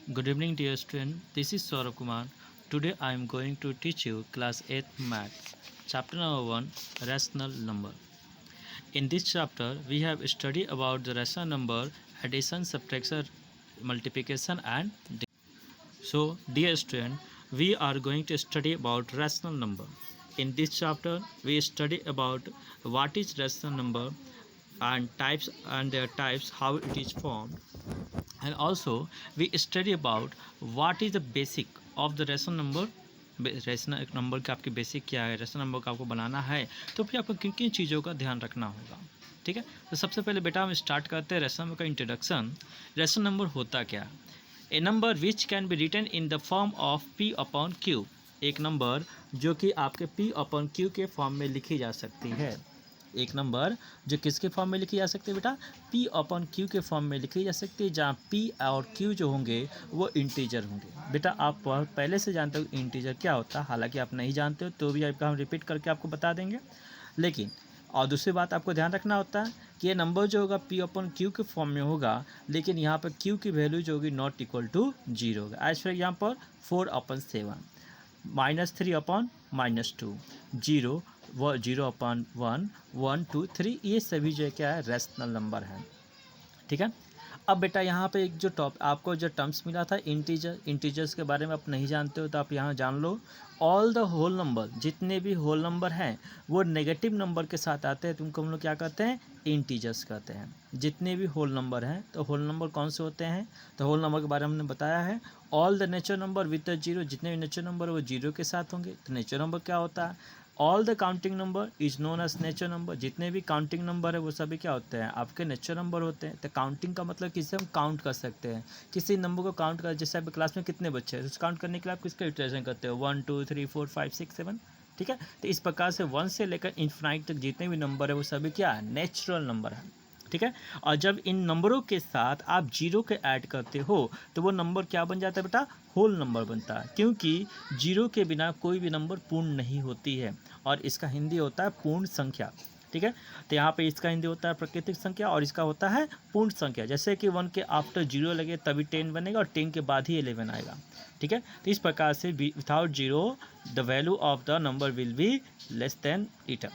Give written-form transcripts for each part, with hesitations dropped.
Good evening, dear student. This is Saurabh Kumar. Today I am going to teach you class 8 maths, chapter number 1, rational number. In this chapter, we have studied about the rational number, addition, subtraction, multiplication and division. So, dear student, we are going to study about rational number. In this chapter, we study about what is rational number and types and their types, how it is formed, and also we study about what is the basic of the rational number. Rational number का आपकी basic क्या है, rational number का आपको बनाना है तो फिर आपको किन किन चीज़ों का ध्यान रखना होगा. ठीक है, तो सबसे पहले बेटा हम स्टार्ट करते हैं रेशनल नंबर का इंट्रोडक्शन. रेशनल नंबर होता क्या? A number which can be written in the form of P upon Q. एक नंबर जो कि आपके पी अपॉन क्यू के फॉर्म में लिखी जा सकती है. एक नंबर जो किसके फॉर्म में लिखी जा सकती है बेटा? पी अपॉन क्यू के फॉर्म में लिखी जा सकती है, जहाँ पी और क्यू जो होंगे वो इंटीजर होंगे. बेटा आप पहले से जानते हो इंटीजर क्या होता है, हालांकि आप नहीं जानते हो तो भी आपका हम रिपीट करके आपको बता देंगे. लेकिन और दूसरी बात आपको ध्यान रखना होता है कि ये नंबर जो होगा पी अपॉन क्यू के फॉर्म में होगा, लेकिन यहाँ पर क्यू की वैल्यू जो होगी नॉट इक्वल टू जीरो होगा. एज फॉर एग्जाम्पल 4/7, -3/-2, 0/1, 1, 2, 3, ये सभी जो है क्या है रेशनल नंबर है. ठीक है. अब बेटा यहाँ पे एक जो आपको जो टर्म्स मिला था इंटीजर्स के बारे में आप नहीं जानते हो तो आप यहाँ जान लो. ऑल द होल नंबर, जितने भी होल नंबर हैं वो नेगेटिव नंबर के साथ आते हैं, तुमको हम लोग क्या कहते हैं? इंटीजर्स कहते हैं. जितने भी होल नंबर हैं तो होल नंबर कौन से होते हैं? तो होल नंबर के बारे में हमने बताया है. All the natural number with the zero, जितने भी नेचुरल नंबर वो जीरो के साथ होंगे. तो नेचुरल नंबर क्या होता है? All the counting number is known as natural number. जितने भी काउंटिंग नंबर है वो सभी क्या होते हैं? आपके नेचुरल नंबर होते हैं. तो काउंटिंग का मतलब किसे हम काउंट कर सकते हैं, किसी नंबर को काउंट कर. जैसे आपके क्लास में कितने बच्चे हैं, उस काउंट करने के लिए आप किसका यूटिलाइजेशन करते हो? 1, 2, 3, 4, 5, 6, 7. ठीक है. तो इस प्रकार से 1 से लेकर इन्फिनाइट तक जितने भी नंबर है वो सभी क्या है? नेचुरल नंबर है. ठीक है. और जब इन नंबरों के साथ आप जीरो के ऐड करते हो तो वो नंबर क्या बन जाता है बेटा? होल नंबर बनता है, क्योंकि जीरो के बिना कोई भी नंबर पूर्ण नहीं होती है. और इसका हिंदी होता है पूर्ण संख्या. ठीक है. तो यहाँ पे इसका हिंदी होता है प्राकृतिक संख्या और इसका होता है पूर्ण संख्या. जैसे कि 1 के आफ्टर जीरो लगे तभी 10 बनेगा और 10 के बाद ही 11 आएगा. ठीक है. तो इस प्रकार से without zero the value of the number will be less than it.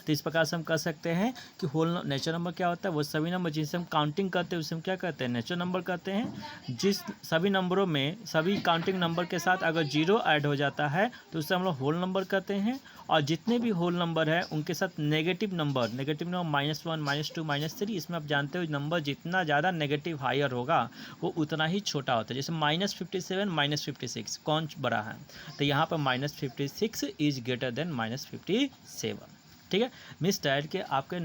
तो इस प्रकार से हम कह सकते हैं कि होल नेचुरल नंबर क्या होता है? वो सभी नंबर जिनसे हम काउंटिंग करते हैं उसे हम क्या कहते हैं? नेचुरल नंबर कहते हैं. जिस सभी नंबरों में सभी काउंटिंग नंबर के साथ अगर जीरो ऐड हो जाता है तो उसे हम लोग होल नंबर कहते हैं. और जितने भी होल नंबर है उनके साथ नेगेटिव नंबर -1, -2, -3, इसमें आप जानते हो नंबर जितना ज़्यादा नेगेटिव हायर होगा वो उतना ही छोटा होता है. जैसे -57, -56 कौन बड़ा है? तो यहाँ पर -56 इज ग्रेटर देन -57. ठीक है. मिस डैट के आपके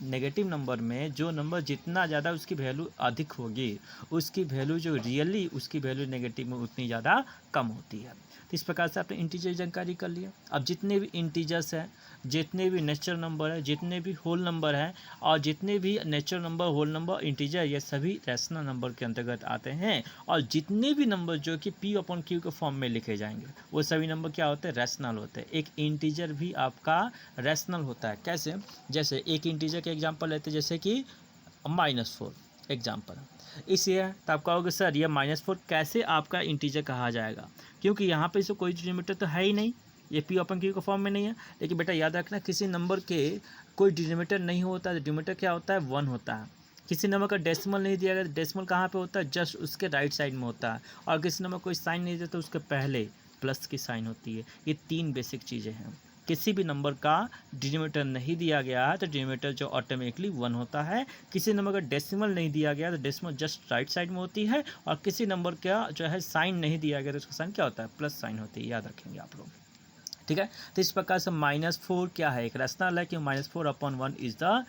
नेगेटिव नंबर में जो नंबर जितना ज़्यादा उसकी वैल्यू अधिक होगी उसकी वैल्यू जो रियली उसकी वैल्यू नेगेटिव में उतनी ज़्यादा कम होती है. तो इस प्रकार से आपने इंटीजर जानकारी कर लिया. अब जितने भी इंटीजर्स हैं, जितने भी नेचुरल नंबर है, जितने भी होल नंबर हैं और जितने भी natural number, whole number, integer, ये सभी रैशनल नंबर के अंतर्गत आते हैं. और जितने भी नंबर जो कि पी अपॉन क्यू के फॉर्म में लिखे जाएंगे वो सभी नंबर क्या होते हैं? रैशनल होते हैं. एक इंटीजर भी आपका रैशनल होता है. कैसे? जैसे एक इंटीजर के एग्जांपल लेते हैं, जैसे कि -4 एग्जांपल. इसलिए तो आप कहोगे सर ये -4 कैसे आपका इंटीजर कहा जाएगा, क्योंकि यहाँ पे इसको कोई डिनोमिनेटर तो है ही नहीं, ये पी अपन क्यू के फॉर्म में नहीं है. लेकिन बेटा याद रखना किसी नंबर के कोई डिनोमिनेटर नहीं होता. डिनोमिनेटर क्या होता है? 1 होता है. किसी नंबर का डेसिमल नहीं दिया गया तो डेसिमल कहाँ पे होता है? जस्ट उसके राइट साइड में होता है. और किसी नंबर कोई साइन नहीं दिया तो उसके पहले प्लस की साइन होती है. ये 3 बेसिक चीज़ें हैं. किसी भी नंबर का डिनोमिनेटर नहीं दिया गया है तो डिनोमिनेटर जो ऑटोमेटिकली 1 होता है. किसी नंबर का डेसिमल नहीं दिया गया तो डेसिमल जस्ट राइट साइड में होती है. और किसी नंबर का जो है साइन नहीं दिया गया तो उसका साइन क्या होता है? प्लस साइन होती है. याद रखेंगे आप लोग. ठीक है. तो इस प्रकार से -4 क्या है? एक रैशनल है कि -4/1 is the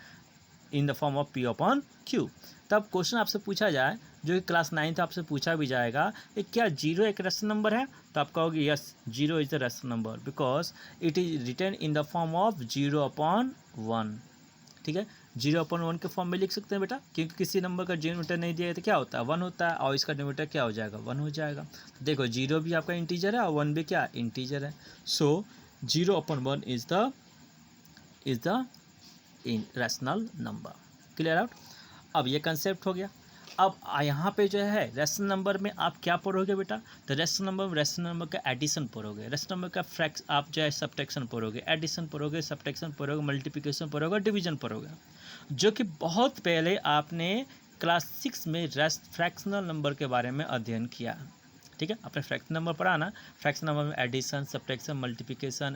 in the form of P upon Q. तब क्वेश्चन आपसे पूछा जाए जो कि क्लास 9th आपसे पूछा भी जाएगा कि क्या जीरो एक रैशनल नंबर है? तो आप कहोगे yes, zero is the rational number because it is written in the form of 0/1. ठीक है. 0/1 के फॉर्म में लिख सकते हैं बेटा, क्योंकि किसी नंबर का डिनोमिनेटर नहीं दिया है तो क्या होता है? 1 होता है और इसका डिनोमिनेटर क्या हो जाएगा? 1 हो जाएगा. तो देखो 0 भी आपका इंटीजर है और 1 भी क्या इंटीजर है. सो 0/1 is the in rational number. Clear out. अब ये कंसेप्ट हो गया. अब यहाँ पे जो है रेशनल नंबर में आप क्या पढ़ोगे बेटा, तो रेशनल नंबर का एडिशन पढ़ोगे, रेशनल नंबर का फ्रैक्स आप जो है सब्ट्रैक्शन पढ़ोगे, एडिशन पढ़ोगे, सब्ट्रैक्शन पढ़ोगे, मल्टीप्लिकेशन पढ़ोगे, डिवीजन पढ़ोगे, जो कि बहुत पहले आपने क्लास 6 में फ्रैक्शनल नंबर के बारे में अध्ययन किया। ठीक है, आपने फ्रैक्शनल नंबर पढ़ा ना, फ्रैक्शनल नंबर में एडिशन, सब्ट्रैक्शन, मल्टीप्लिकेशन,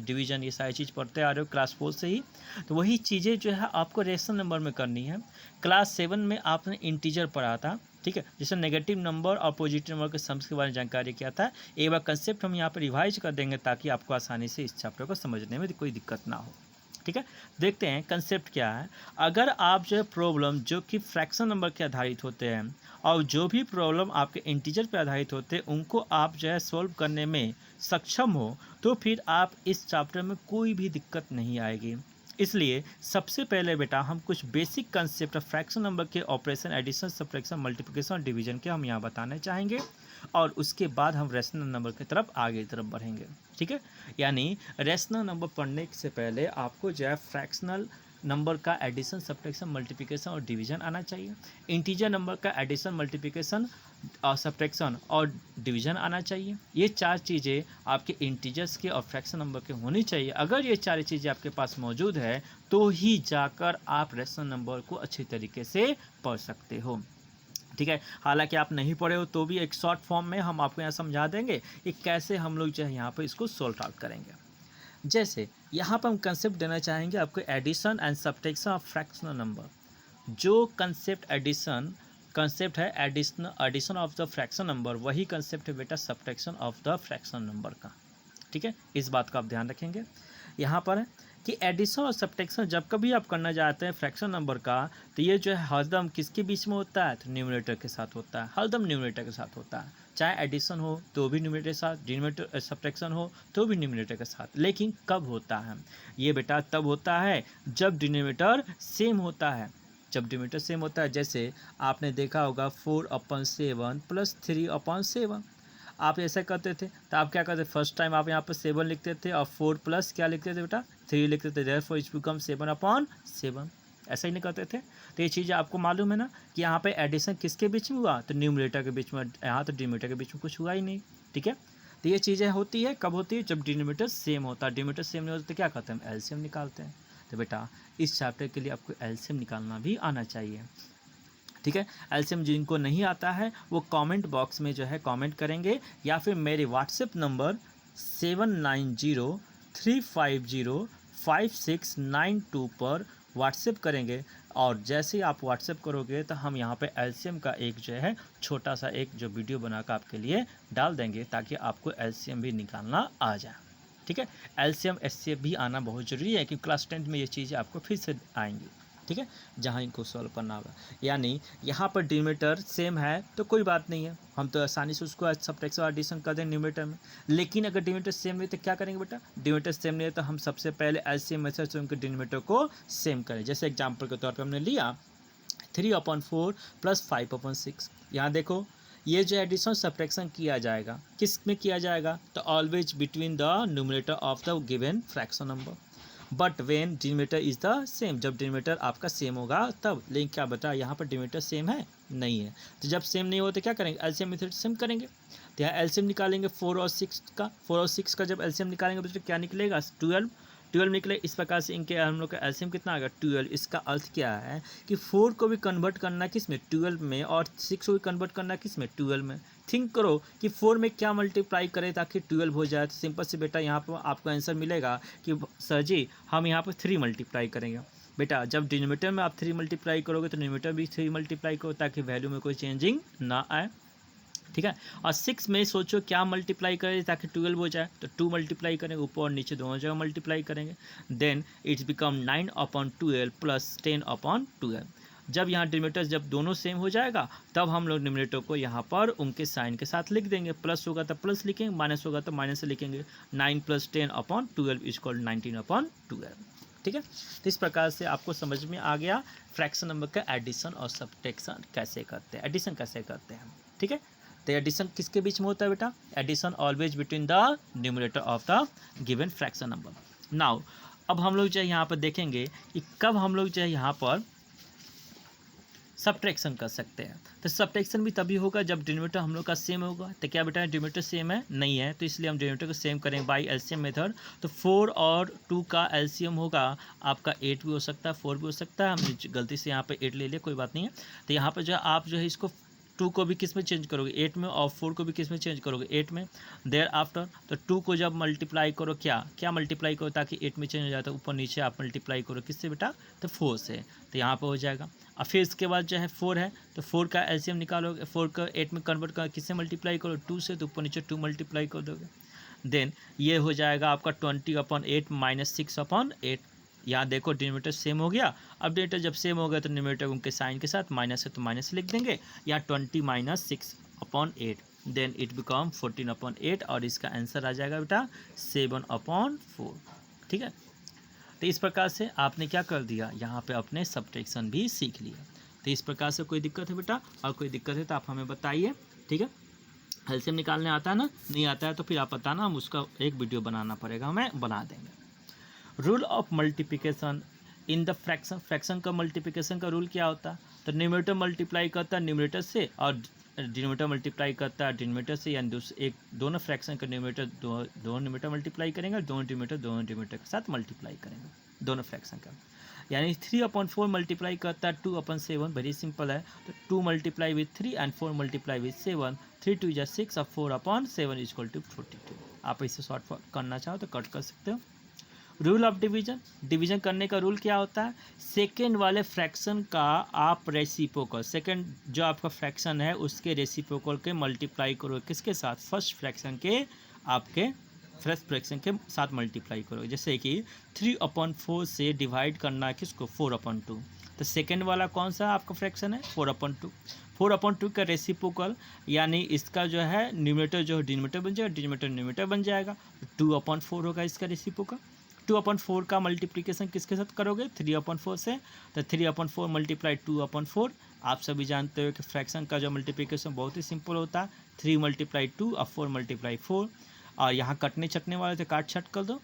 डिवीजन, ये सारी चीज़ पढ़ते आ रहे हो क्लास 4 से ही। तो वही चीज़ें जो है आपको रेशनल नंबर में करनी है। क्लास 7 में आपने इंटीजर पढ़ा था, ठीक है, जिसमें नेगेटिव नंबर और पॉजिटिव नंबर के सम्स के बारे में जानकारी किया था। एक बार कंसेप्ट हम यहाँ पर रिवाइज कर देंगे ताकि आपको आसानी से इस चैप्टर को समझने में कोई दिक्कत ना हो। ठीक है, देखते हैं कंसेप्ट क्या है। अगर आप जो है प्रॉब्लम जो कि फ्रैक्शन नंबर के आधारित होते हैं और जो भी प्रॉब्लम आपके इंटीजर पर आधारित होते हैं उनको आप जो है सॉल्व करने में सक्षम हो, तो फिर आप इस चैप्टर में कोई भी दिक्कत नहीं आएगी। इसलिए सबसे पहले बेटा हम कुछ बेसिक कंसेप्ट फ्रैक्शन नंबर के ऑपरेशन, एडिशन, सब्ट्रैक्शन, मल्टीप्लिकेशन और डिवीजन के हम यहाँ बताने चाहेंगे और उसके बाद हम रेशनल नंबर की तरफ आगे की तरफ बढ़ेंगे। ठीक है, यानी रेशनल नंबर पढ़ने से पहले आपको जो है फ्रैक्शनल नंबर का एडिशन, सब्ट्रैक्शन, मल्टीप्लिकेशन और डिवीजन आना चाहिए। इंटीजर नंबर का एडिशन, मल्टीप्लिकेशन और सब्ट्रैक्शन और डिवीजन आना चाहिए। ये चार चीज़ें आपके इंटीजर्स के और फ्रैक्शन नंबर के होनी चाहिए। अगर ये चार चीज़ें आपके पास मौजूद है तो ही जाकर आप रेशनल नंबर को अच्छी तरीके से पढ़ सकते हो। ठीक है, हालांकि आप नहीं पढ़े हो तो भी एक शॉर्ट फॉर्म में हम आपको यहाँ समझा देंगे कि कैसे हम लोग जो है यहाँ पर इसको सॉल्व आउट करेंगे। जैसे यहाँ पर हम कंसेप्ट देना चाहेंगे आपको addition and subtraction of fractional number. जो कंसेप्ट है addition of the fraction number, वही कंसेप्ट है बेटा subtraction of the fraction number का। ठीक है, इस बात का आप ध्यान रखेंगे। यहाँ पर है कि एडिशन और सब्ट्रैक्शन जब कभी आप करना चाहते हैं फ्रैक्शन नंबर का, तो ये जो है हरदम किसके बीच में होता है, तो न्यूमरेटर के साथ होता है, हरदम न्यूमरेटर के साथ होता है। चाहे एडिशन हो तो भी न्यूमरेटर के साथ, डिनोमिनेटर सब्ट्रैक्शन हो तो भी न्यूमरेटर के साथ। लेकिन कब होता है ये बेटा, तब होता है जब डिनोमिनेटर सेम होता है। जब डिनोमिनेटर सेम होता है, जैसे आपने देखा होगा 4/7 + 3/7, आप ऐसा करते थे तो आप क्या करते, फर्स्ट टाइम आप यहाँ पर 7 लिखते थे और 4 प्लस क्या लिखते थे बेटा, 3 लिखते थे, देयरफॉर इट बिकम 7/7। ऐसा ही नहीं करते थे। तो ये चीज़ आपको मालूम है ना कि यहाँ पे एडिशन किसके बीच में हुआ, तो न्यूमरेटर के बीच में, यहाँ तो डिनोमिनेटर के बीच में कुछ हुआ ही नहीं। ठीक है, तो ये चीज़ें होती है, कब होती है, जब डिनोमिनेटर सेम होता है। डिनोमिनेटर सेम नहीं होता तो क्या करते हैं, हम एलसीएम निकालते हैं। तो बेटा इस चैप्टर के लिए आपको एलसीएम निकालना भी आना चाहिए। ठीक है, एलसीएम जिनको नहीं आता है वो कमेंट बॉक्स में जो है कमेंट करेंगे या फिर मेरे व्हाट्सएप नंबर 7903505692 पर व्हाट्सएप करेंगे। और जैसे ही आप व्हाट्सएप करोगे तो हम यहाँ पे एलसीएम का एक जो है छोटा सा एक जो वीडियो बनाकर आपके लिए डाल देंगे ताकि आपको एलसीएम भी निकालना आ जाए। ठीक है, एलसीएम एचसीएफ भी आना बहुत ज़रूरी है क्योंकि क्लास 10 में ये चीज़ें आपको फिर से आएंगी। ठीक है, जहाँ इनको सॉल्व करना होगा। यानी यहाँ पर डिनोमिनेटर सेम है तो कोई बात नहीं है, हम तो आसानी से उसको सब्ट्रैक्शन और एडिशन कर दें न्यूमरेटर में। लेकिन अगर डिनोमिनेटर सेम नहीं तो क्या करेंगे बेटा, डिनोमिनेटर सेम नहीं है तो हम सबसे पहले एलसीएम मेथड से उनके डिनोमिनेटर को सेम करें। जैसे एग्जाम्पल के तौर पर हमने लिया 3/4 + 5/6। यहाँ देखो ये जो एडिशन सब्ट्रैक्शन किया जाएगा किस में किया जाएगा, तो always between the numerator of the given fraction number, but when denominator is the same, जब डिनोमिनेटर आपका सेम होगा तब। लेकिन क्या बता, यहाँ पर डिनोमिनेटर सेम है नहीं है, तो जब सेम नहीं हो तो क्या करेंगे, एलसीएम मेथड सेम करेंगे। तो यहाँ एलसीएम निकालेंगे 4 और 6 का जब एलसीएम निकालेंगे तो क्या निकलेगा, 12 निकले। इस प्रकार से इनके हम लोग का एलसीएम कितना आ गया, 12। इसका अर्थ क्या है कि 4 को भी कन्वर्ट करना किस में, 12 में, और 6 को भी कन्वर्ट करना किस में, 12 में। थिंक करो कि 4 में क्या मल्टीप्लाई करें ताकि 12 हो जाए, तो सिंपल से बेटा यहाँ पर आपको आंसर मिलेगा कि सर जी हम यहाँ पर 3 मल्टीप्लाई करेंगे। बेटा जब डिनोमिनेटर में आप 3 मल्टीप्लाई करोगे तो न्यूमरेटर भी 3 मल्टीप्लाई करो ताकि वैल्यू में कोई चेंजिंग ना आए। ठीक है, और 6 में सोचो क्या मल्टीप्लाई करें ताकि 12 हो जाए, तो 2 मल्टीप्लाई करेंगे, ऊपर और नीचे दोनों जगह मल्टीप्लाई करेंगे। Then it's become 9/12 + 10/12। जब यहाँ डिनोमिनेटर जब दोनों सेम हो जाएगा तब हम लोग न्यूमरेटर को यहाँ पर उनके साइन के साथ लिख देंगे। प्लस होगा तो प्लस लिखेंगे, माइनस होगा तो माइनस से लिखेंगे। 9 + 10/12 = 19/12। ठीक है, तो इस प्रकार से आपको समझ में आ गया फ्रैक्शन नंबर का एडिशन और सब्ट्रैक्शन कैसे करते हैं, एडिशन कैसे करते हैं। ठीक है, तो एडिशन किसके बीच में होता है बेटा, addition always between the numerator of the given fraction number. Now अब हम लोग जो है यहाँ पर देखेंगे कि कब हम लोग जो है यहाँ पर सब्ट्रैक्शन कर सकते हैं। तो सब्ट्रैक्शन भी तभी होगा जब डिनोमिनेटर हम लोग का सेम होगा। तो क्या बेटा डिनोमिनेटर सेम है? नहीं है, तो इसलिए हम डिनोमिनेटर को सेम करेंगे बाय एलसीएम मेथड। तो 4 और 2 का एलसीएम होगा आपका 8 भी हो सकता है, 4 भी हो सकता है। हमने गलती से यहाँ पे 8 ले लिया, कोई बात नहीं है। तो यहाँ पर जो आप जो है इसको 2 को भी किस में चेंज करोगे? 8 में, और 4 को भी किस में चेंज करोगे? 8 में। देयर आफ्टर तो 2 को जब मल्टीप्लाई करो, क्या मल्टीप्लाई करो ताकि 8 में चेंज हो जाता है, ऊपर नीचे आप मल्टीप्लाई करो किससे बेटा? तो 4 से। तो यहाँ पर हो जाएगा। और फिर इसके बाद जो है 4 है, तो 4 का एलसीएम निकालोगे, 4 का 8 में कन्वर्ट कर किससे मल्टीप्लाई करो? 2 से। तो ऊपर नीचे 2 मल्टीप्लाई कर दोगे। देन ये हो जाएगा आपका 20/8 माइनस 6/8। यहाँ देखो डिनोमिनेटर सेम हो गया। अब डिनोमिनेटर जब सेम हो गया तो न्यूमरेटर उनके साइन के साथ माइनस है तो माइनस लिख देंगे। या 20 माइनस 6/8 देन इट बिकम 14/8 और इसका आंसर आ जाएगा बेटा 7/4। ठीक है। तो इस प्रकार से आपने क्या कर दिया, यहाँ पे अपने सब्ट्रैक्शन भी सीख लिया। तो इस प्रकार से कोई दिक्कत है बेटा? और कोई दिक्कत है तो आप हमें बताइए। ठीक है। एलसीएम निकालने आता है ना? नहीं आता है तो फिर आप बताना, हम उसका एक वीडियो बनाना पड़ेगा, हमें बना देंगे। Rule of multiplication in the fraction. Fraction का मल्टीप्लिकेशन का रूल क्या होता है? तो न्यूमरेटर मल्टीप्लाई करता है न्यूमरेटर से और डिनोमिनेटर मल्टीप्लाई करता है डिनोमिनेटर से, यानी दोनों फ्रैक्शन का न्यूमरेटर दोनों न्यूमरेटर मल्टीप्लाई करेंगे और दोनों डिनोमिनेटर के साथ मल्टीप्लाई करेंगे दोनों फ्रैक्शन का। यानी 3/4 मल्टीप्लाई करता है 2/7। वेरी सिंपल है। तो 2 multiply with 3 and 4 multiply with 7। 3 2 जा 6 और 4/7 इक्वल टू 42। आप इसे शॉर्ट करना चाहो तो कट कर सकते हो। Rule of division. डिवीजन करने का रूल क्या होता है? सेकेंड वाले फ्रैक्शन का आप रेसिप्रोकल, सेकेंड जो आपका फ्रैक्शन है उसके रेसिप्रोकल के मल्टीप्लाई करो किसके साथ? फर्स्ट फ्रैक्शन के, आपके फर्स्ट फ्रैक्शन के साथ मल्टीप्लाई करो। जैसे कि 3/4 से डिवाइड करना है किसको? 4/2। तो सेकेंड वाला कौन सा आपका फ्रैक्शन है? 4/2। 4/2 का रेसिप्रोकल यानी इसका जो है न्यूमरेटर जो है डिनोमिनेटर बन जाएगा, डिनोमिनेटर न्यूमरेटर बन जाएगा। 2/4 होगा इसका रेसिप्रोकल। 2/4 का मल्टीप्लिकेशन किसके साथ करोगे? 3/4 से। तो 3/4 मल्टीप्लाई 2/4। आप सभी जानते हो कि फ्रैक्शन का जो मल्टीप्लिकेशन बहुत ही सिंपल होता है। 3 मल्टीप्लाई 2 और 4 मल्टीप्लाई 4। और यहाँ कटने छटने वाले थे, काट छट कर दो।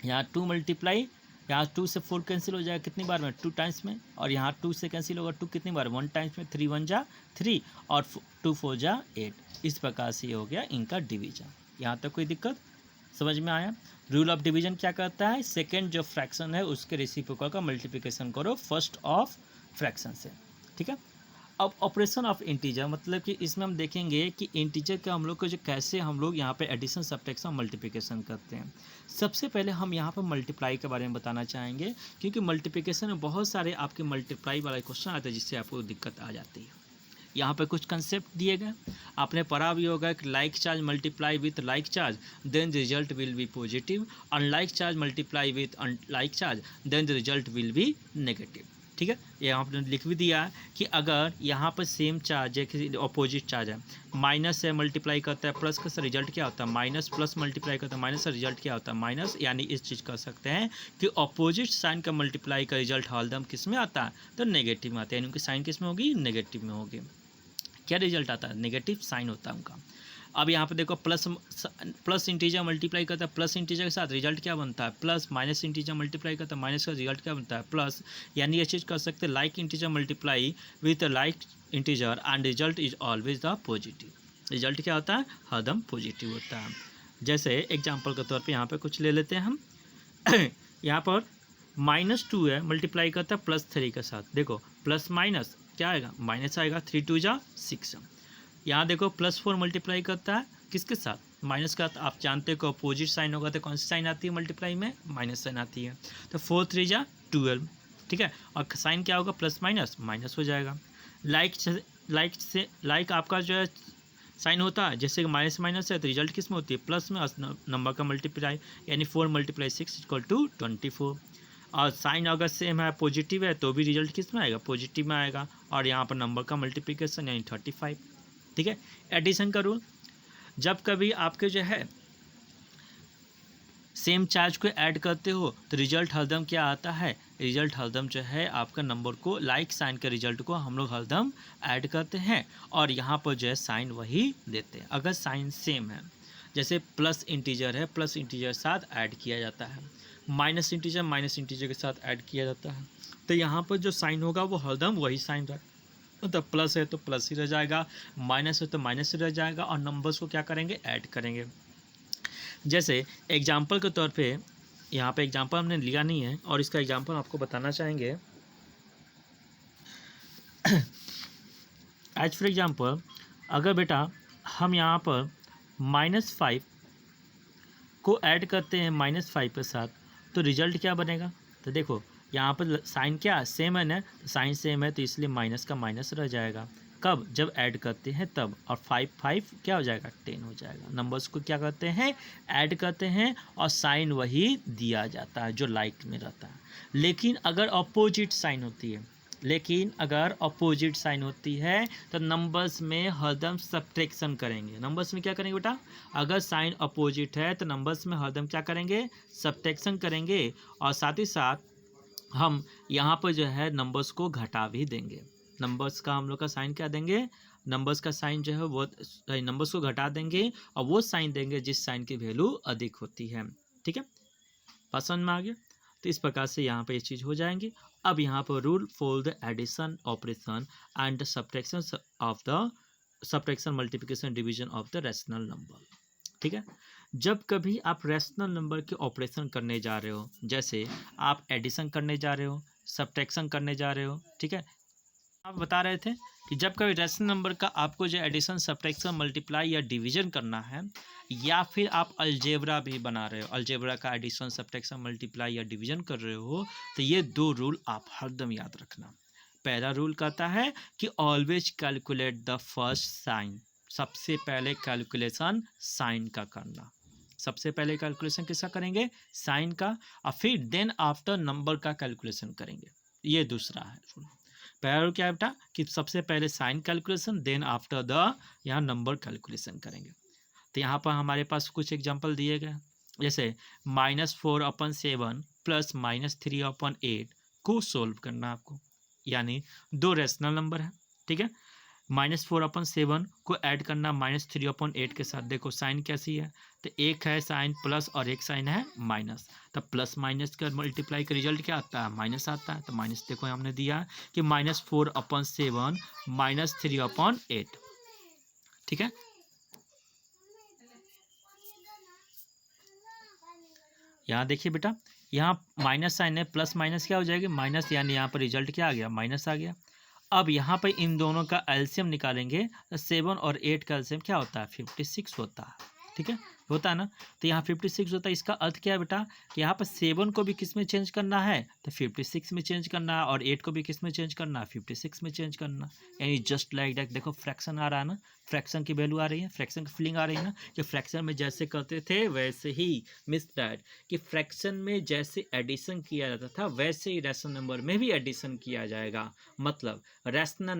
यहाँ 2 मल्टीप्लाई, यहाँ 2 से 4 कैंसिल हो जाएगा कितनी बार में? 2 टाइम्स में। और यहाँ 2 से कैंसिल होगा 2 कितनी बार? 1 टाइम्स में। 3 1 जा 3 और 2 4 जा 8। इस प्रकार से ये हो गया इनका डिवीजन। यहाँ तक कोई दिक्कत समझ में आया? रूल ऑफ डिवीजन क्या करता है? सेकेंड जो फ्रैक्शन है उसके रेसिप्रोकल का मल्टीप्लिकेशन करो फर्स्ट ऑफ फ्रैक्शन से। ठीक है। अब ऑपरेशन ऑफ इंटीजर, मतलब कि इसमें हम देखेंगे कि इंटीजर का हम लोग को जो कैसे हम लोग यहाँ पे एडिशन सब्ट्रैक्शन मल्टीप्लिकेशन करते हैं। सबसे पहले हम यहाँ पर मल्टीप्लाई के बारे में बताना चाहेंगे, क्योंकि मल्टीप्लिकेशन में बहुत सारे आपके मल्टीप्लाई वाला क्वेश्चन आते हैं जिससे आपको दिक्कत आ जाती है। यहाँ पे कुछ कंसेप्ट दिए गए, आपने पढ़ा भी होगा कि like charge multiply with like charge then the result will be positive, unlike charge multiply with unlike charge then the result will be negative. ठीक है। यहाँ पर लिख भी दिया है कि अगर यहाँ पर सेम चार्ज है, किसी अपोजिट चार्ज है, माइनस से मल्टीप्लाई करता है प्लस का रिजल्ट क्या होता है? माइनस। प्लस मल्टीप्लाई करता है माइनस का रिजल्ट क्या होता है? माइनस। यानी इस चीज़ कर सकते हैं कि अपोजिट साइन का मल्टीप्लाई का रिजल्ट हरदम किस में आता है? तो नेगेटिव में आता है। यानी उनकी साइन किस में होगी? नेगेटिव में होगी। क्या रिजल्ट आता है? नेगेटिव साइन होता है उनका। अब यहाँ पे देखो प्लस इंटीजर मल्टीप्लाई करता है प्लस इंटीजर के साथ, रिजल्ट क्या बनता है? प्लस। माइनस इंटीजर मल्टीप्लाई करता है माइनस का रिजल्ट क्या बनता है? प्लस। यानी ये चीज़ कर सकते हैं like integer multiply with like integer and result is always the positive. Result क्या होता है? हरदम पॉजिटिव होता है। जैसे एग्जाम्पल के तौर पर यहाँ पर कुछ ले लेते हैं हम। यहाँ पर -2 है, मल्टीप्लाई करता है +3 के साथ। देखो प्लस माइनस क्या आएगा? माइनस आएगा। 3 2 जा 6। यहाँ देखो +4 मल्टीप्लाई करता है किसके साथ? माइनस का। आप जानते हो अपोजिट साइन होगा तो कौन सी साइन आती है मल्टीप्लाई में? माइनस साइन आती है। तो 4 3 जा 12। ठीक है। और साइन क्या होगा? प्लस माइनस माइनस हो जाएगा। लाइक आपका जो है साइन होता है, जैसे कि माइनस माइनस है तो रिजल्ट किस में होती है? प्लस में। नंबर का मल्टीप्लाई यानी 4 मल्टीप्लाई 6 इक्वल टू 24। और साइन अगर सेम है पॉजिटिव है तो भी रिजल्ट किस में आएगा? पॉजिटिव में आएगा। और यहाँ पर नंबर का मल्टीप्लिकेशन यानी 35। ठीक है। एडिशन का रूल, जब कभी आपके जो है सेम चार्ज को ऐड करते हो तो रिजल्ट हरदम क्या आता है? रिजल्ट हरदम जो है आपका नंबर को, लाइक साइन के रिजल्ट को हम लोग हरदम ऐड करते हैं और यहाँ पर जो है साइन वही देते हैं अगर साइन सेम है। जैसे प्लस इंटीजर है, प्लस इंटीजर साथ ऐड किया जाता है, माइनस इंटीजर के साथ ऐड किया जाता है। तो यहाँ पर जो साइन होगा वो हरदम वही साइन तो प्लस है तो प्लस ही रह जाएगा, माइनस है तो माइनस ही रह जाएगा, और नंबर्स को क्या करेंगे, ऐड करेंगे। जैसे एग्जाम्पल के तौर पे यहाँ पे एग्जाम्पल हमने लिया नहीं है और इसका एग्जाम्पल आपको बताना चाहेंगे। एज फॉर एग्जाम्पल, अगर बेटा हम यहाँ पर -5 को ऐड करते हैं -5 के साथ, तो रिजल्ट क्या बनेगा। तो देखो यहाँ पर साइन क्या सेम है ना, साइन सेम है तो इसलिए माइनस का माइनस रह जाएगा। कब, जब ऐड करते हैं तब, और 5 क्या हो जाएगा, 10 हो जाएगा। नंबर्स को क्या करते हैं, ऐड करते हैं, और साइन वही दिया जाता है जो लाइक में रहता है। लेकिन अगर अपोजिट साइन होती है, तो नंबर्स में हरदम सब्ट्रैक्शन करेंगे। नंबर्स में क्या करेंगे बेटा, अगर साइन अपोजिट है तो नंबर्स में हरदम क्या करेंगे, सब्ट्रैक्शन करेंगे, और साथ ही साथ हम यहाँ पर जो है नंबर्स को घटा भी देंगे। नंबर्स का हम लोग का साइन क्या देंगे, नंबर्स का साइन जो है वो नंबर्स को घटा देंगे और वो साइन देंगे जिस साइन की वैल्यू अधिक होती है। ठीक है, बात समझ में आ गया। तो इस प्रकार से यहाँ पे ये चीज़ हो जाएंगी। अब यहाँ पर rule for the addition operation and the subtraction multiplication division of the rational number. ठीक है, जब कभी आप रैशनल नंबर के ऑपरेशन करने जा रहे हो, जैसे आप एडिशन करने जा रहे हो, सब्ट्रैक्शन करने जा रहे हो, ठीक है, आप बता रहे थे कि जब कभी रैशनल नंबर का आपको जो एडिशन, सब्ट्रैक्शन, मल्टीप्लाई या डिवीजन करना है, या फिर आप अलजेब्रा भी बना रहे हो, अलजेब्रा का एडिशन, सब्ट्रैक्शन, मल्टीप्लाई या डिवीजन कर रहे हो, तो ये 2 रूल आप हरदम याद रखना। पहला रूल कहता है कि always calculate the first sign, सबसे पहले कैलकुलेशन साइन का करना। सबसे पहले कैलकुलेशन किसका करेंगे, साइन का, और फिर देन आफ्टर नंबर का कैलकुलेशन करेंगे। ये दूसरा है रूल। पहला रूल क्या है बेटा, कि सबसे पहले sign calculation, then after the यहाँ नंबर कैलकुलेशन करेंगे। तो यहाँ पर हमारे पास कुछ एग्जांपल दिए गए, जैसे -4/7 प्लस -3/8 को सोल्व करना आपको, यानी 2 रैशनल नंबर है। ठीक है, -4/7 को ऐड करना -3/8 के साथ। देखो साइन कैसी है, तो एक है साइन प्लस और एक साइन है माइनस, तब प्लस माइनस का मल्टीप्लाई का रिजल्ट क्या आता है, माइनस आता है। तो माइनस देखो हमने दिया कि -4/7 -3/8। ठीक है, यहाँ देखिए बेटा, यहाँ माइनस साइन है, प्लस माइनस क्या हो जाएगी, माइनस, यानी यहाँ पर रिजल्ट क्या आ गया, माइनस आ गया। अब यहाँ पर इन दोनों का एलसीएम निकालेंगे, तो 7 और 8 का एलसीएम क्या होता है, 56 होता है। ठीक है, होता है ना, तो यहाँ 56 होता है। इसका अर्थ क्या है बेटा, कि यहाँ पर 7 को भी किस में चेंज करना है, तो 56 में चेंज करना है, और 8 को भी किस में चेंज करना है, 56 में चेंज करना। यानी जस्ट लाइक दैट। देखो फ्रैक्शन आ रहा है ना, फ्रैक्शन की वैल्यू आ रही है, फ्रैक्शन की फीलिंग आ रही है ना, कि फ्रैक्शन में जैसे करते थे वैसे ही, मिस डैट, कि फ्रैक्शन में जैसे एडिशन किया जाता था वैसे ही रैशनल नंबर में भी एडिशन किया जाएगा। मतलब रैशनल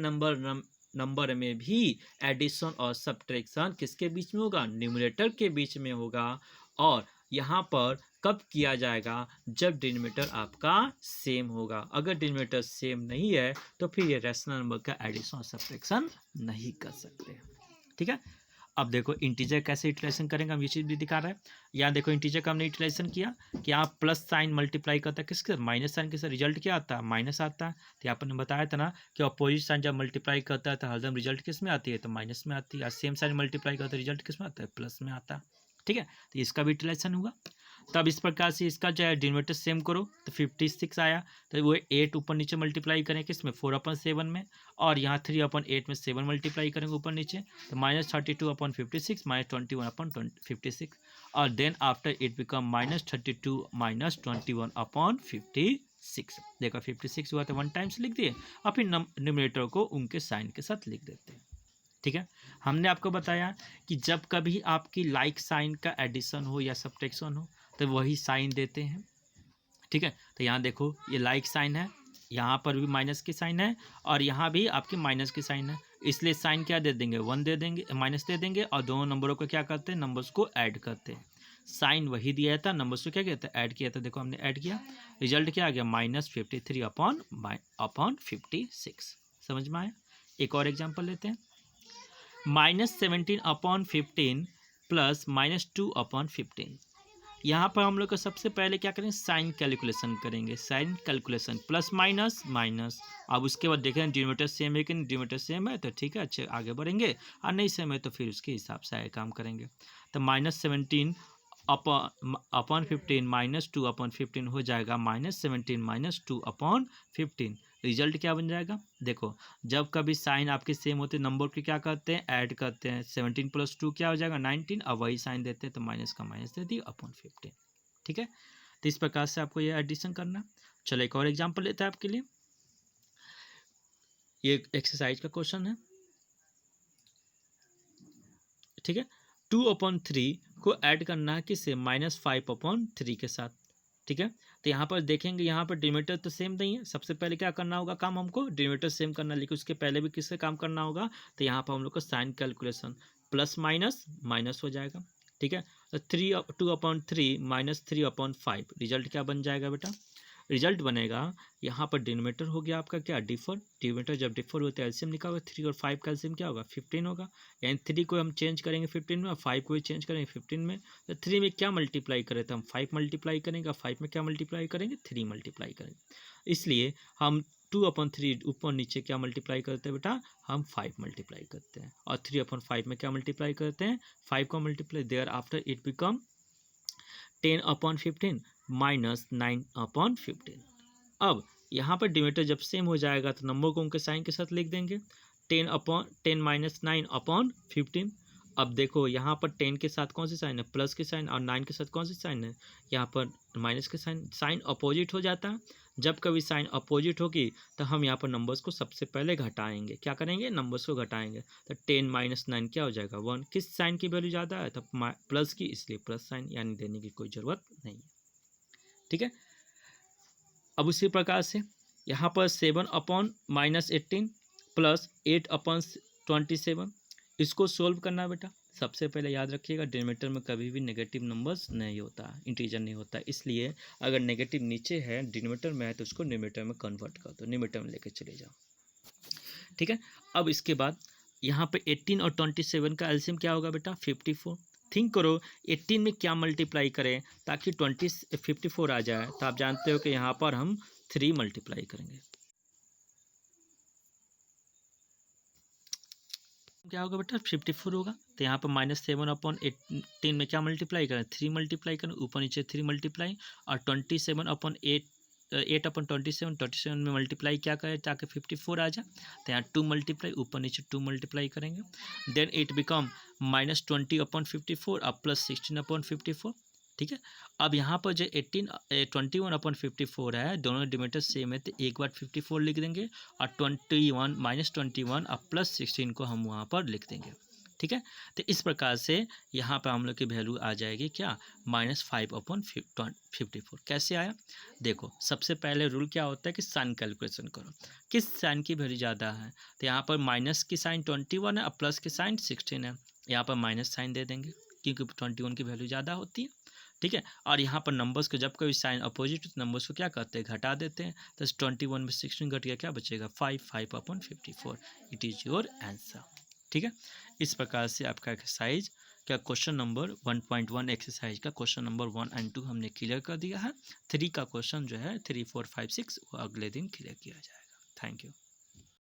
नंबर में भी एडिशन और सब्ट्रैक्शन किसके बीच में होगा, न्यूमरेटर के बीच में होगा। और यहाँ पर कब किया जाएगा, जब डिनोमिनेटर आपका सेम होगा। अगर डिनोमिनेटर सेम नहीं है तो फिर ये रैशनल नंबर का एडिशन और सब्ट्रैक्शन नहीं कर सकते। ठीक है, अब देखो इंटीजर कैसे यूटिलाइजेशन करेंगे, हम ये चीज़ भी दिखा रहे हैं। यहाँ देखो इंटीजर का हमने यूटिलाइजेशन किया कि आप प्लस साइन मल्टीप्लाई करता है किसके, माइनस साइन के साथ, रिजल्ट क्या आता है, माइनस आता है। तो यहाँ पर ने बताया था ना कि अपोजिट साइन जब मल्टीप्लाई करता है तो हरदम रिजल्ट किस में आती है, तो माइनस में आती है। और सेम साइन मल्टीप्लाई करता है रिजल्ट किस में आता है, प्लस में आता है। ठीक है, तो इसका भी यूटिलाइजेशन हुआ। तब इस प्रकार से इसका जो है डिनोमिनेटर सेम करो, तो 56 आया, तो वो 8 ऊपर नीचे मल्टीप्लाई करें किसमें, 4/7 में, और यहाँ 3/8 में 7 मल्टीप्लाई करेंगे ऊपर नीचे, तो -32/56 -21/56, और देन आफ्टर इट बिकम -32 -21/56। देखो 56 हुआ तो 1 टाइम्स लिख दिए, और फिर न्यूमरेटर को उनके साइन के साथ लिख देते हैं। ठीक है, हमने आपको बताया कि जब कभी आपकी लाइक साइन का एडिशन हो या सब्ट्रैक्शन हो तो वही साइन देते हैं। ठीक है, तो यहाँ देखो ये लाइक साइन है, यहाँ पर भी माइनस की साइन है, और यहाँ भी आपकी माइनस की साइन है, इसलिए साइन क्या दे देंगे, 1 दे देंगे, माइनस दे देंगे, और दोनों नंबरों को क्या करते हैं, नंबर्स को ऐड करते हैं। साइन वही दिया था, नंबर्स को क्या कहते हैं, ऐड किया था। देखो हमने ऐड किया, रिजल्ट क्या आ गया, -53/56। समझ में आया। एक और एग्जाम्पल लेते हैं, -17/15 प्लस -2/15। यहाँ पर हम लोग को सबसे पहले क्या करेंगे, साइन कैलकुलेशन करेंगे, sign calculation plus minus minus. अब उसके बाद देखें डिनोमिनेटर सेम है कि नहीं, डिनोमिनेटर सेम है तो ठीक है, अच्छे आगे बढ़ेंगे, और नहीं सेम है तो फिर उसके हिसाब से आगे काम करेंगे। तो -17 अपॉन 15 -2 अपॉन 15 हो जाएगा -17 -2 अपॉन 15। रिजल्ट क्या बन जाएगा, देखो जब कभी साइन आपके सेम होते नंबर के क्या करते हैं, ऐड करते हैं। 17 + 2 क्या हो जाएगा 19, अब वही साइन देते हैं तो माइनस का माइनस दे दिए अपॉन 15। ठीक है, तो इस प्रकार से आपको ये एडिशन करना है। चलो एक और एग्जाम्पल लेते हैं आपके लिए, ये एक्सरसाइज का क्वेश्चन है। ठीक है, 2/3 को ऐड करना है किससे, -5/3 के साथ। ठीक है, तो यहाँ पर देखेंगे, यहाँ पर डिनोमिनेटर तो सेम नहीं है। सबसे पहले क्या करना होगा काम, हमको डिनोमिनेटर सेम करना, लेकिन उसके पहले भी किससे काम करना होगा, तो यहाँ पर हम लोग को sign calculation plus minus minus हो जाएगा। ठीक है, तो 2/3 -3/5 रिजल्ट क्या बन जाएगा बेटा, रिजल्ट बनेगा यहाँ पर डिनोमिनेटर हो गया आपका क्या, डिफर। डिनोमिनेटर जब डिफर होता है एलसीएम निकाल, 3 और 5 का एलसीएम क्या होगा 15 होगा। यानी 3 को हम चेंज करेंगे 15 में और 5 को भी चेंज करेंगे 15 में। तो 3 में क्या मल्टीप्लाई करें, तो हम 5 मल्टीप्लाई करेंगे, 5 में क्या मल्टीप्लाई करेंगे 3 मल्टीप्लाई करेंगे। इसलिए हम 2/3 ऊपर नीचे क्या मल्टीप्लाई करते हैं बेटा, हम 5 मल्टीप्लाई करते हैं, और 3/5 में क्या मल्टीप्लाई करते हैं 5 को multiply, there after it become 10/15 -9/15। अब यहाँ पर डिनोमिनेटर जब सेम हो जाएगा तो नंबर को उनके साइन के साथ लिख देंगे, 10 - 9/15। अब देखो यहाँ पर 10 के साथ कौन सी साइन है, प्लस के साइन, और 9 के साथ कौन सी साइन है, यहाँ पर माइनस के साइन। साइन अपोजिट हो जाता है, जब कभी साइन अपोजिट होगी तो हम यहाँ पर नंबर्स को सबसे पहले घटाएंगे। क्या करेंगे, नंबर्स को घटाएंगे। तो 10 - 9 क्या हो जाएगा 1। किस साइन की वैल्यू ज़्यादा है, तो प्लस की, इसलिए प्लस साइन, यानी देने की कोई ज़रूरत नहीं है। ठीक है, अब उसी प्रकार से यहाँ पर 7/-18 प्लस 8/27, इसको सोल्व करना है बेटा। सबसे पहले याद रखिएगा डिनोमिनेटर में कभी भी नेगेटिव नंबर्स नहीं होता, इंटीजर नहीं होता, इसलिए अगर नेगेटिव नीचे है डिनोमिनेटर में है तो उसको न्यूमरेटर में कन्वर्ट कर दो, न्यूमरेटर में लेके चले जाओ। ठीक है, अब इसके बाद यहाँ पे 18 और 27 का एलसीएम क्या होगा बेटा 54। थिंक करो 18 में क्या मल्टीप्लाई करें ताकि 54 आ जाए, तो आप जानते हो कि यहाँ पर हम 3 मल्टीप्लाई करेंगे। क्या होगा बेटा 54 होगा, तो यहाँ पर -7/18 में क्या मल्टीप्लाई करें 3 मल्टीप्लाई करें, ऊपर नीचे 3 मल्टीप्लाई, और 27 में मल्टीप्लाई क्या करें ताकि 54 आ जाए, तो यहाँ 2 मल्टीप्लाई, ऊपर नीचे 2 मल्टीप्लाई करेंगे। देन इट बिकम -20/54 अब +16/54। ठीक है, अब यहाँ पर जो 21/54 है, दोनों डिनोमिनेटर सेम है, तो एक बार 54 लिख देंगे, और 21 अब +16 को हम वहाँ पर लिख देंगे। ठीक है, तो इस प्रकार से यहाँ पर हम लोग की वैल्यू आ जाएगी क्या -5/54। कैसे आया, देखो सबसे पहले रूल क्या होता है कि साइन कैलकुलेशन करो, किस साइन की वैल्यू ज़्यादा है, तो यहाँ पर माइनस की साइन 21 है और प्लस की साइन 16 है, यहाँ पर माइनस साइन दे देंगे क्योंकि 21 की वैल्यू ज़्यादा होती है। ठीक है, और यहाँ पर नंबर्स को जब कभी साइन अपोजिट तो नंबर्स को क्या करते हैं घटा देते हैं, तो 21 में 16 घट गया, क्या बचेगा 5/54। It is your answer. ठीक है, इस प्रकार से आपका एक्सरसाइज क्या क्वेश्चन नंबर 1.1 एक्सरसाइज का क्वेश्चन नंबर 1 और 2 हमने क्लियर कर दिया है। 3 का क्वेश्चन जो है 3, 4, 5, 6 वो अगले दिन क्लियर किया जाएगा। Thank you.